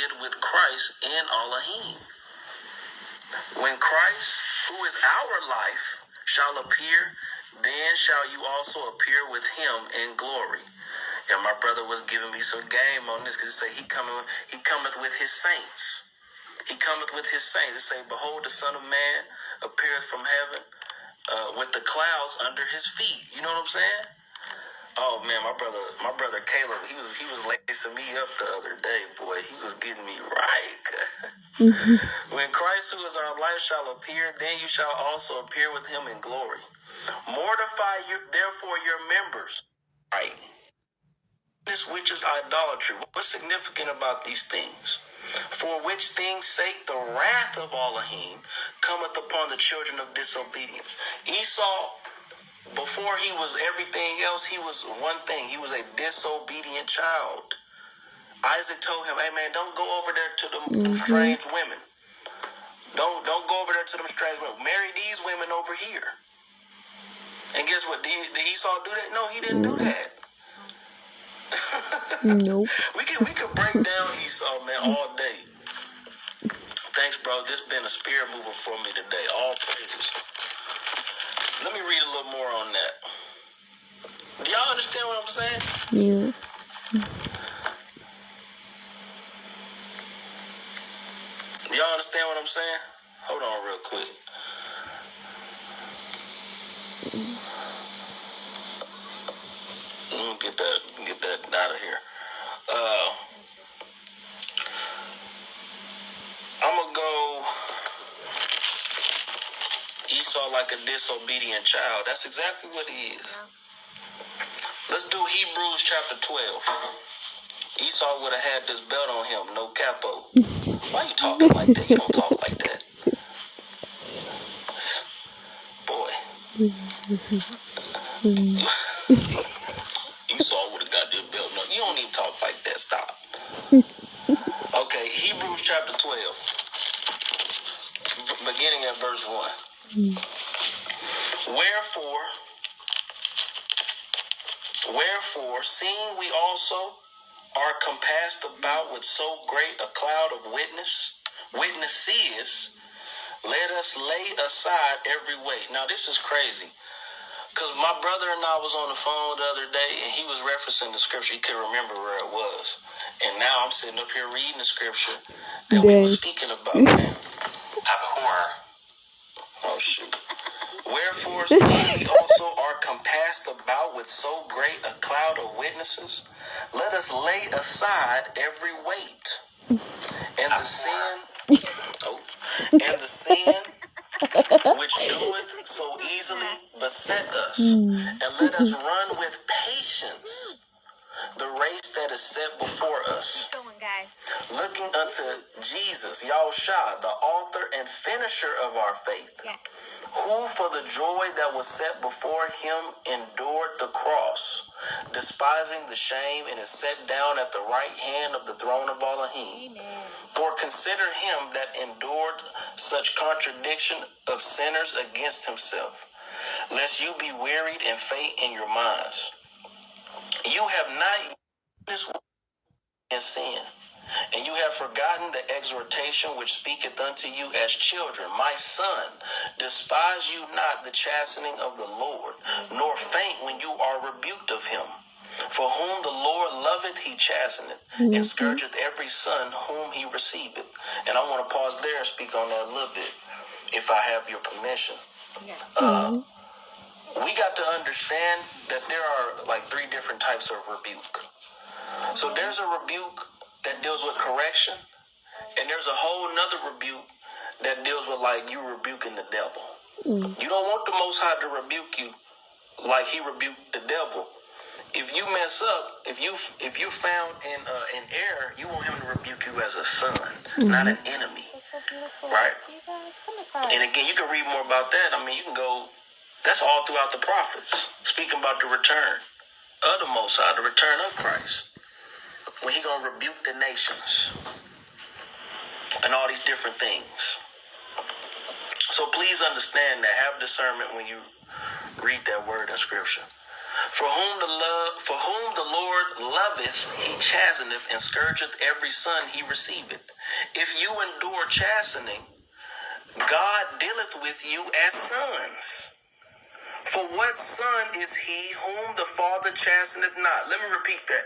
seated with Christ in Elohim. When Christ, who is our life, shall appear, then shall you also appear with him in glory. And my brother was giving me some game on this because he say he cometh with his saints. He cometh with his saints. It say, behold, the Son of Man appeareth from heaven with the clouds under his feet. You know what I'm saying? Oh man, my brother Caleb, he was lacing me up the other day, boy. He was getting me right. When Christ, who is our life, shall appear, then you shall also appear with him in glory. Mortify you, therefore, your members. Right. This which is idolatry. What's significant about these things? For which things sake the wrath of Elohim cometh upon the children of disobedience. Esau, before he was everything else, he was one thing. He was a disobedient child. Isaac told him, hey man, don't go over there to them strange women. Don't go over there to them strange women. Marry these women over here. And guess what? Did Esau do that? No, he didn't do that. Nope. We could break down Esau, man, all day. Thanks, bro. This been a spirit mover for me today. All praises. Let me read a little more on that. Do y'all understand what I'm saying? Yeah. Do y'all understand what I'm saying? Hold on real quick. Let me get that out of here. I'm gonna go Esau like a disobedient child. That's exactly what he is. Let's do Hebrews chapter 12. Esau would have had this belt on him, no capo. Why you talking like that? You don't talk like that. Boy. Esau would have got this belt. No, you don't even talk like that. Stop. Okay, Hebrews chapter 12. Beginning at verse 1. Wherefore, seeing we also are compassed about with so great a cloud of witnesses, let us lay aside every weight. Now, this is crazy. Because my brother and I was on the phone the other day, and he was referencing the scripture. He couldn't remember where it was. And now I'm sitting up here reading the scripture that we were speaking about. Abhor. Oh, shoot. Wherefore, since we also are compassed about with so great a cloud of witnesses, let us lay aside every weight and the sin which doeth so easily beset us, and let us run with patience the race that is set before us, looking unto Jesus, Yahushua, the author and finisher of our faith, who for the joy that was set before him endured the cross, despising the shame, and is set down at the right hand of the throne of Elohim. Amen. For consider him that endured such contradiction of sinners against himself, lest you be wearied and faint in your minds. You have not this in sin, and you have forgotten the exhortation which speaketh unto you as children. My son, despise you not the chastening of the Lord, nor faint when you are rebuked of him. For whom the Lord loveth, he chasteneth, and scourgeth every son whom he receiveth. And I want to pause there and speak on that a little bit, if I have your permission. Yes. We got to understand that there are like 3 different types of rebuke. So there's a rebuke that deals with correction, and there's a whole nother rebuke that deals with like you rebuking the devil. You don't want the Most High to rebuke you like he rebuked the devil. If you mess up, if you found in error, you want him to rebuke you as a son, not an enemy, right? And again, you can read more about that. I mean, you can go. That's all throughout the prophets, speaking about the return of the Most High, the return of Christ, when he gonna rebuke the nations and all these different things. So please understand that. Have discernment when you read that word in scripture. For whom the Lord loveth, he chasteneth, and scourgeth every son he receiveth. If you endure chastening, God dealeth with you as sons. For what son is he whom the Father chasteneth not? Let me repeat that.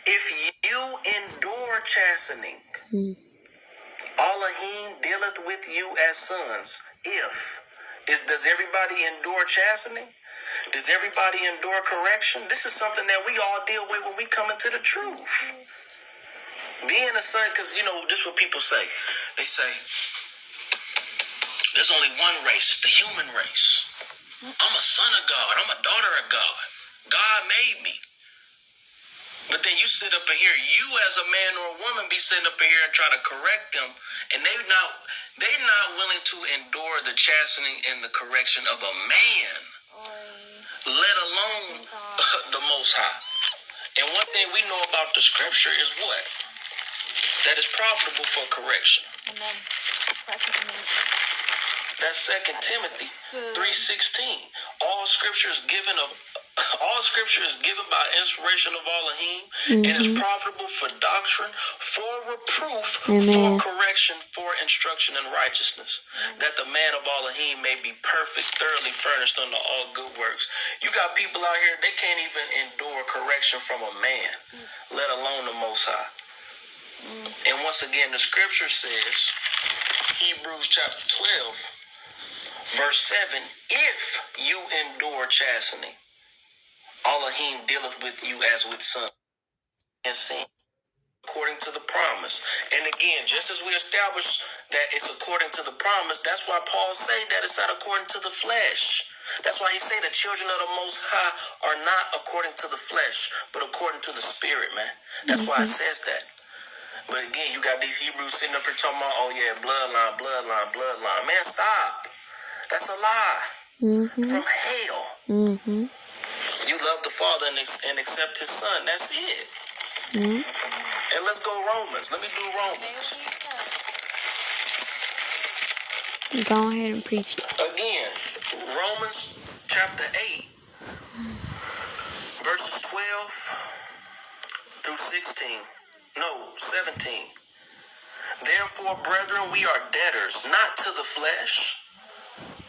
If you endure chastening, Elohim dealeth with you as sons. Does everybody endure chastening? Does everybody endure correction? This is something that we all deal with when we come into the truth. Being a son, because, this is what people say. They say, there's only one race. It's the human race. I'm a son of God. I'm a daughter of God. God made me. But then you sit up in here, you as a man or a woman be sitting up in here and try to correct them, and they're not willing to endure the chastening and the correction of a man, let alone the Most High. And one thing we know about the scripture is what? That is profitable for correction. Amen. Correction's amazing. That's 2 Timothy 3:16. All scripture is given by inspiration of Elohim, and is profitable for doctrine, for reproof, for correction, for instruction in righteousness, that the man of Elohim may be perfect, thoroughly furnished unto all good works. You got people out here, they can't even endure correction from a man, let alone the Most High. And once again, the scripture says, Hebrews chapter 12, verse 7, if you endure chastening, Elohim dealeth with you as with sons and sin, according to the promise. And again, just as we established that it's according to the promise, that's why Paul say that it's not according to the flesh. That's why he say the children of the Most High are not according to the flesh, but according to the Spirit, man. That's why it says that. But again, you got these Hebrews sitting up here talking about, oh yeah, bloodline. Man, stop. That's a lie from hell. You love the Father and accept His Son. That's it. And let's go Romans. Let me do Romans. Go ahead and preach it. Again, Romans chapter 8, verses 12 through 16. No, 17. Therefore, brethren, we are debtors, not to the flesh.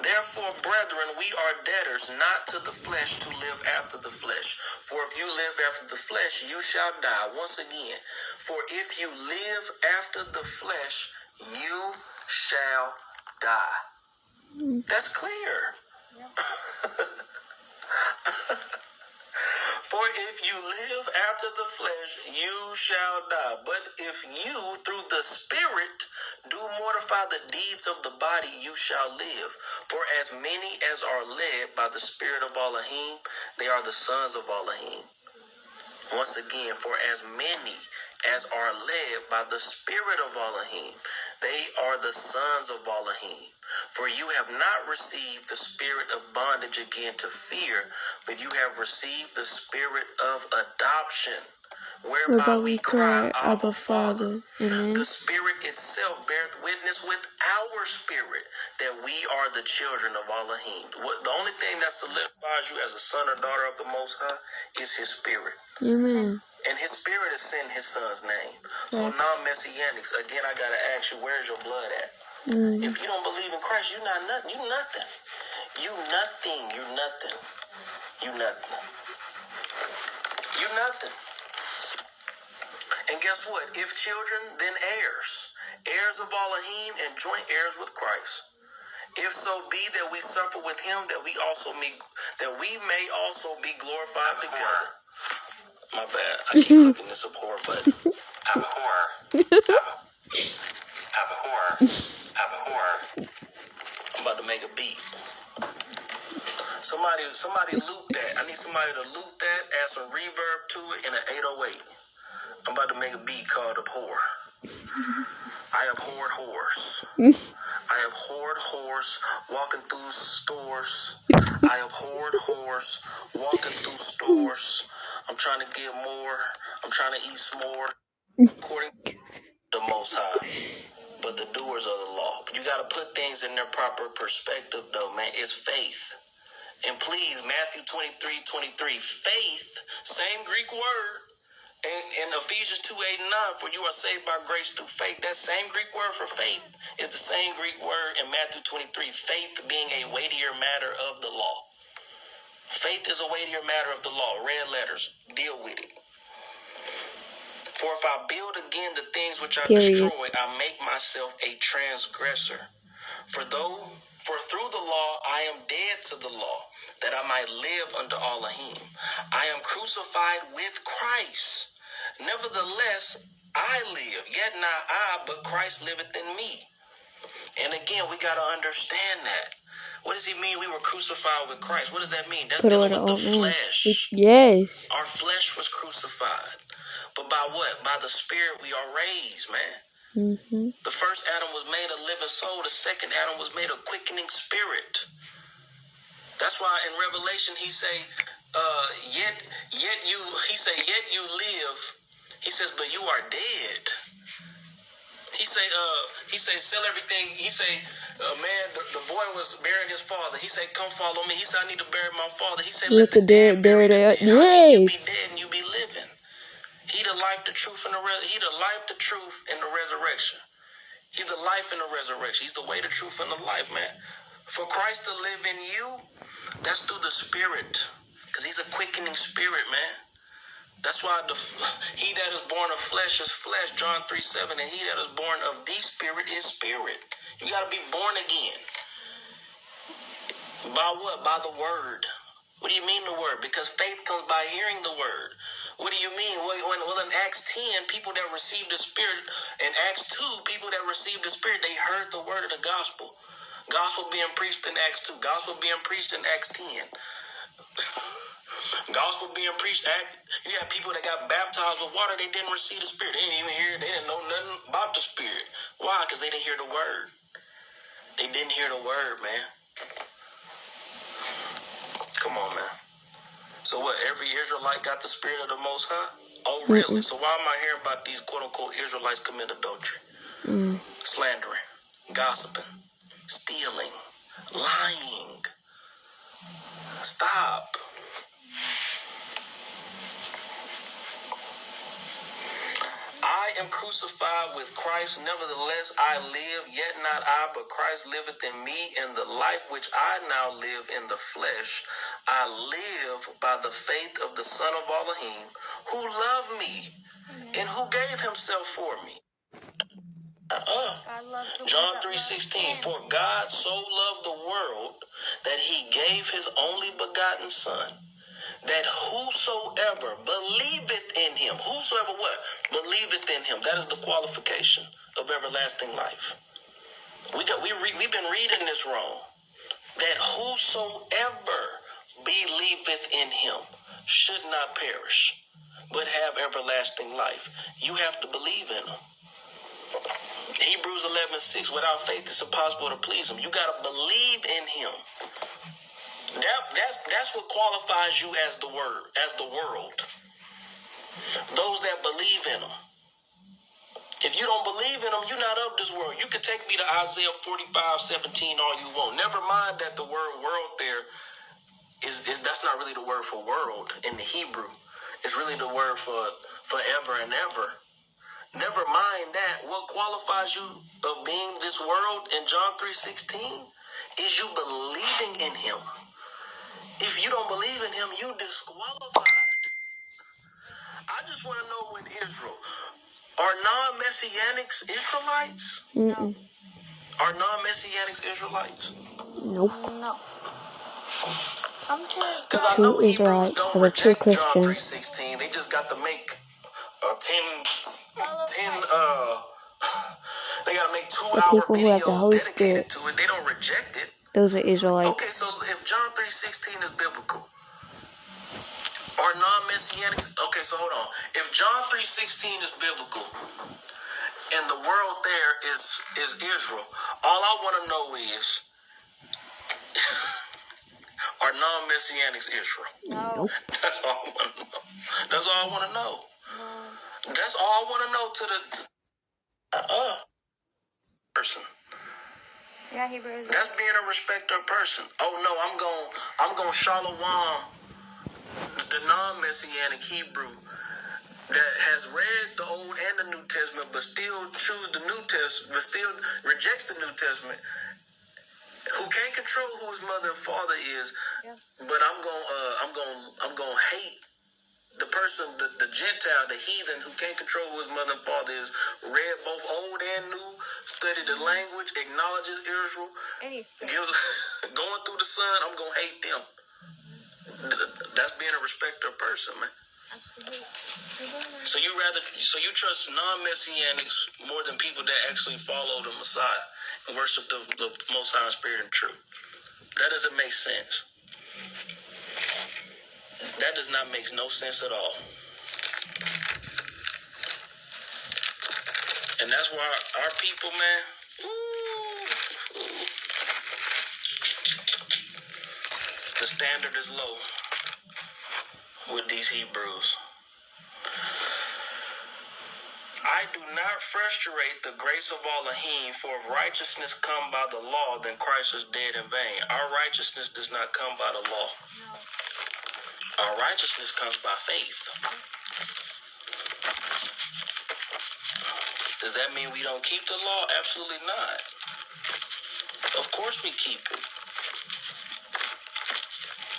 Therefore, brethren, we are debtors, not to the flesh, to live after the flesh. For if you live after the flesh, you shall die. Once again, for if you live after the flesh, you shall die. That's clear. For if you live after the flesh, you shall die. But if you, through the Spirit, do mortify the deeds of the body, you shall live. For as many as are led by the Spirit of Elohim, they are the sons of Elohim. Once again, for as many as are led by the Spirit of Elohim, they are the sons of Elohim. For you have not received the spirit of bondage again to fear, but you have received the spirit of adoption, whereby we cry, Abba, Father. Amen. The Spirit itself beareth witness with our spirit that we are the children of Elohim. The only thing that solidifies you as a son or daughter of the Most High is His Spirit. Amen. And His Spirit is in His Son's name. So non-messianics, again, I got to ask you, where's your blood at? If you don't believe in Christ, you're not nothing. You nothing. You nothing. You nothing. You nothing. You nothing. And guess what? If children, then heirs. Heirs of Elohim and joint heirs with Christ. If so be that we suffer with Him, that we may also be glorified together. My bad. I keep looking this abhor, but abhor. I'm about to make a beat. Somebody loop that. I need somebody to loop that, add some reverb to it in an 808. I'm about to make a beat called Abhor. I abhorred whores. I abhorred whores walking through stores. I abhorred whores walking through stores. I'm trying to get more. I'm trying to eat some more. According to the Most High. But the doers of the law. But you got to put things in their proper perspective, though, man. It's faith. And please, Matthew 23:23, faith, same Greek word, in Ephesians 2:8 and 9, for you are saved by grace through faith. That same Greek word for faith is the same Greek word in Matthew 23, faith being a weightier matter of the law. Faith is a weightier matter of the law. Red letters, deal with it. For if I build again the things which I destroy, I make myself a transgressor. For through the law I am dead to the law, that I might live unto Elohim. I am crucified with Christ. Nevertheless, I live, yet not I, but Christ liveth in me. And again, we got to understand that. What does he mean we were crucified with Christ? What does that mean? That's dealing with the flesh. Yes. Our flesh was crucified. But by what? By the Spirit we are raised, man. Mm-hmm. The first Adam was made a living soul. The second Adam was made a quickening spirit. That's why in Revelation he say, yet you live. He says, but you are dead. He say, sell everything. He say, the boy was burying his father. He said, come follow me. He said, I need to bury my father. He said, let the dead bury the dead. How can you be dead and you be living? He the life, the truth, and the resurrection. He's the life and the resurrection. He's the way, the truth, and the life, man. For Christ to live in you, that's through the Spirit. Because he's a quickening spirit, man. That's why he that is born of flesh is flesh, John 3:7, and he that is born of the Spirit is spirit. You got to be born again. By what? By the word. What do you mean the word? Because faith comes by hearing the word. What do you mean? Well, in Acts 10, people that received the Spirit, in Acts 2, people that received the Spirit, they heard the word of the gospel. Gospel being preached in Acts 2. Gospel being preached in Acts 10. Gospel being preached. You have people that got baptized with water. They didn't receive the Spirit. They didn't even hear it. They didn't know nothing about the Spirit. Why? Because they didn't hear the word. They didn't hear the word, man. Come on, man. So what, every Israelite got the Spirit of the Most High? Oh, really? So why am I hearing about these quote-unquote Israelites commit adultery? Slandering, gossiping, stealing, lying. Stop. I am crucified with Christ, nevertheless I live, yet not I, but Christ liveth in me, and the life which I now live in the flesh, I live by the faith of the Son of Elohim, who loved me, and who gave himself for me. John 3:16, for God so loved the world that he gave his only begotten Son, that whosoever believeth in him, whosoever what? Believeth in him. That is the qualification of everlasting life. We've been reading this wrong. That whosoever believeth in him should not perish, but have everlasting life. You have to believe in him. Hebrews 11:6, without faith it's impossible to please him. You got to believe in him. That's what qualifies you as the world. Those that believe in him. If you don't believe in him, you're not of this world. You can take me to Isaiah 45:17 all you want. Never mind that the word world there is that's not really the word for world in the Hebrew. It's really the word for forever and ever. Never mind that. What qualifies you of being this world in John 3:16 is you believing in him. If you don't believe in him, you disqualified. I just want to know when Israel, are non-Messianics Israelites? Mm-mm. Are non-Messianics Israelites? Nope. No. I'm Because I True know Hebrews Israelites don't are the true reject John Christians. 3:16. They just got to make 10 they got to make 2-hour The people who have the videos Holy dedicated Spirit, to it. They don't reject it. those are Okay, Israelites. so if John 3:16 is biblical, are non-Messianics? Okay, so hold on. If John 3:16 is biblical, and the world there is Israel, all I want to know is, are non-Messianics Israel? No. That's all I want to know. That's all I want to know. No. That's all I want to know to the person. Yeah, Hebrews. That's being a respecter of person. Oh no, I'm going shalom the non-messianic Hebrew that has read the Old and the New Testament, but still choose the New Testament, but still rejects the New Testament, who can't control who his mother and father is. Yep. But I'm gonna hate the person, the Gentile, the heathen, who can't control who his mother and father is, read both Old and New, studied the language, acknowledges Israel, And he's scared. going through the sun. I'm gonna hate them. That's being a respecter of person, man. So you trust non-messianics more than people that actually follow the Messiah and worship the Most High in spirit and truth. That doesn't make sense. That does not make no sense at all. And that's why our people, man, the standard is low with these Hebrews. I do not frustrate the grace of Elohim, for if righteousness come by the law, then Christ is dead in vain. Our righteousness does not come by the law. No. Our righteousness comes by faith. Does that mean we don't keep the law? Absolutely not. Of course we keep it.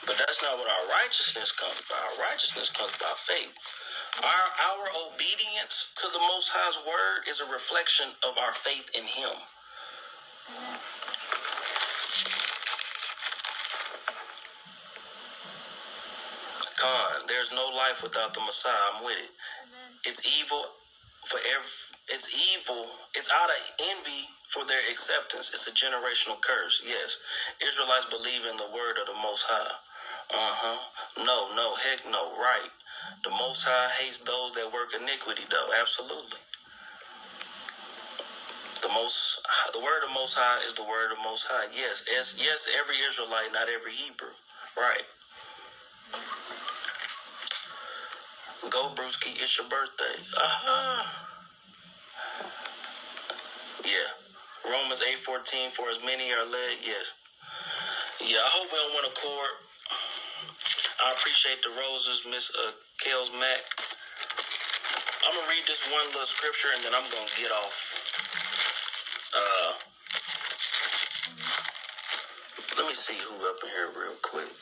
But that's not what our righteousness comes by. Our righteousness comes by faith. Our obedience to the Most High's word is a reflection of our faith in Him. There's no life without the Messiah. I'm with it. It's evil it's evil. It's out of envy for their acceptance. It's a generational curse. Yes. Israelites believe in the word of the Most High. No, heck no, right. The Most High hates those that work iniquity, though. Absolutely. The word of Most High is the word of Most High. Yes, every Israelite, not every Hebrew. Right. Go, Brewski, it's your birthday. Yeah. Romans 8:14, for as many are led, yes. Yeah, I hope we don't want to court. I appreciate the roses, Miss Kels Mack. I'm going to read this one little scripture and then I'm going to get off. Let me see who up in here real quick.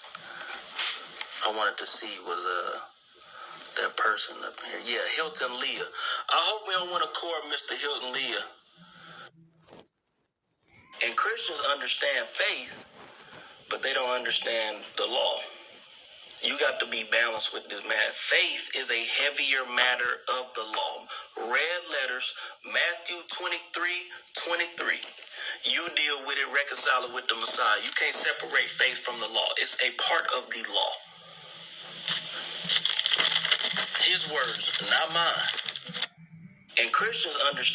I wanted to see was that person up in here. Yeah, Hilton Leah. I hope we don't want to court Mr. Hilton Leah. And Christians understand faith, but they don't understand the law. You got to be balanced with this, man. Faith is a heavier matter of the law. Red letters, Matthew 23:23. You deal with it, reconcile it with the Messiah. You can't separate faith from the law. It's a part of the law. His words, not mine. And Christians understand